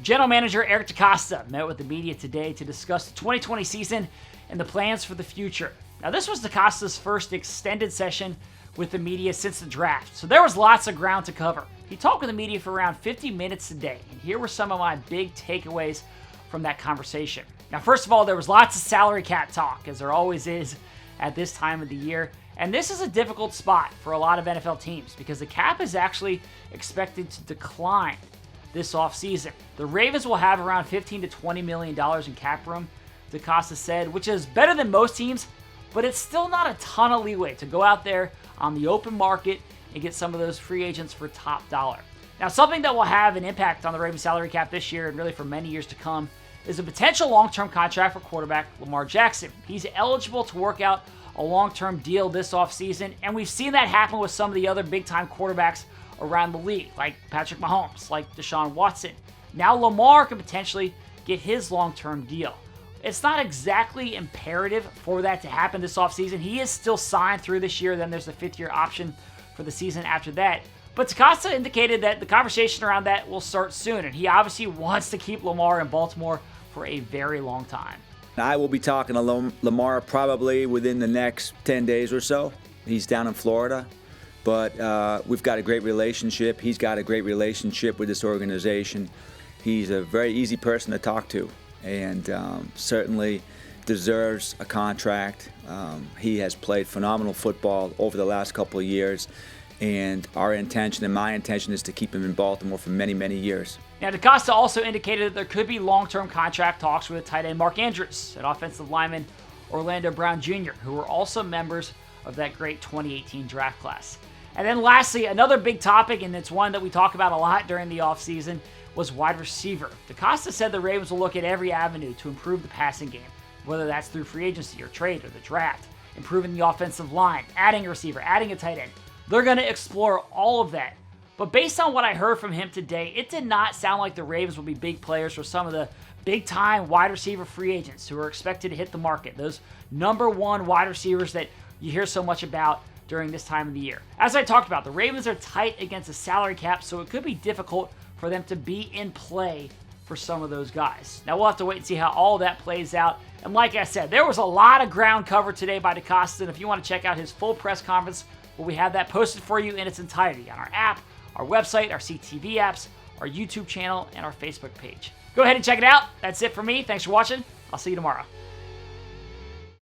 General Manager Eric DeCosta met with the media today to discuss the 2020 season and the plans for the future. Now, this was DeCosta's first extended session with the media since the draft, so there was lots of ground to cover. He talked with the media for around 50 minutes today, and here were some of my big takeaways from that conversation. Now, first of all, there was lots of salary cap talk, as there always is at this time of the year. And this is a difficult spot for a lot of NFL teams because the cap is actually expected to decline this offseason. The Ravens will have around $15 to $20 million in cap room, DeCosta said, which is better than most teams, but it's still not a ton of leeway to go out there on the open market and get some of those free agents for top dollar. Now, something that will have an impact on the Ravens salary cap this year and really for many years to come is a potential long-term contract for quarterback Lamar Jackson. He's eligible to work out a long-term deal this offseason, and we've seen that happen with some of the other big-time quarterbacks around the league, like Patrick Mahomes, like Deshaun Watson. Now Lamar could potentially get his long-term deal. It's not exactly imperative for that to happen this offseason. He is still signed through this year, then there's a fifth-year option for the season after that. But DeCosta indicated that the conversation around that will start soon, and he obviously wants to keep Lamar in Baltimore for a very long time. I will be talking to Lamar probably within the next 10 days or so. He's down in Florida, but we've got a great relationship. He's got a great relationship with this organization. He's a very easy person to talk to and certainly deserves a contract. He has played phenomenal football over the last couple of years, and our intention and my intention is to keep him in Baltimore for many, many years. Now, DeCosta also indicated that there could be long-term contract talks with tight end Mark Andrews and offensive lineman Orlando Brown Jr., who were also members of that great 2018 draft class. And then lastly, another big topic, and it's one that we talk about a lot during the offseason, was wide receiver. DeCosta said the Ravens will look at every avenue to improve the passing game, whether that's through free agency or trade or the draft, improving the offensive line, adding a receiver, adding a tight end. They're going to explore all of that. But based on what I heard from him today, it did not sound like the Ravens will be big players for some of the big-time wide receiver free agents who are expected to hit the market. Those number one wide receivers that you hear so much about during this time of the year. As I talked about, the Ravens are tight against the salary cap, so it could be difficult for them to be in play for some of those guys. Now, we'll have to wait and see how all that plays out. And like I said, there was a lot of ground covered today by DeCosta, and if you want to check out his full press conference, well, we have that posted for you in its entirety on our app, our website, our CTV apps, our YouTube channel, and our Facebook page. Go ahead and check it out. That's it for me. Thanks for watching. I'll see you tomorrow.